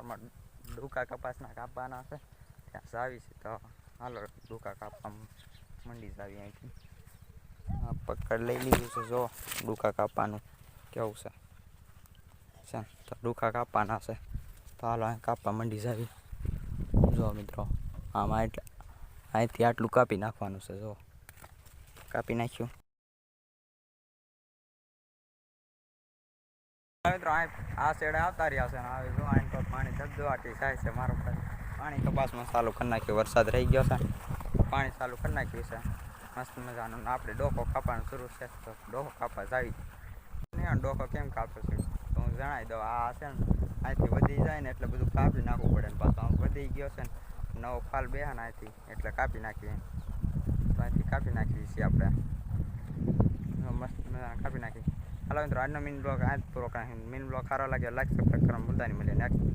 સવારમાં ડૂકા કપાસના કાપવાના છે ત્યાં જાવી છે તો હાલો ડૂકા કાપવા મંડી જાવી અહીંથી પકડ લઈ લીધું છે જો ડૂકા કાપવાનું કેવું છે તો ડૂકા કાપવાના છે તો હાલો અહીં કાપવા મંડી જાવી જો મિત્રો આમાં એટલે અહીંથી આટલું કાપી નાખવાનું છે જો કાપી નાખ્યું મિત્રો આ શેડે આવતા રહ્યા છે ને હવે જો અહીં તો પાણી ધબધબાટી થાય છે મારો પાણી કપાસમાં ચાલુ કરી નાખ્યું વરસાદ રહી ગયો છે પાણી ચાલુ કરી નાખ્યું છે મસ્ત મજાનું આપણે ડોકો કાપવાનું શરૂ છે તો ડોકો કાપવા જાવી ડોકો કેમ કાપે છે તો હું જણાવી દઉં આ છે ને અહીંથી વધી જાય ને એટલે બધું કાપી નાખવું પડે ને પાછો આમ વધી ગયો છે ને નવો ફાલ બેહે ને અહીંથી એટલે કાપી નાખીએ તો અહીંથી કાપી નાખીએ છીએ આપણે મસ્ત મજાના કાપી નાખીએ હાલો મિત્રો આજનો મિન બ્લોગ આજ પૂરો કાંઈ મિન બ્લોગ સારો લાગ્યો લાઈક સબસ્ક્રાઈબ કરવા મુદ્દાની મળીએ નેક્સ્ટ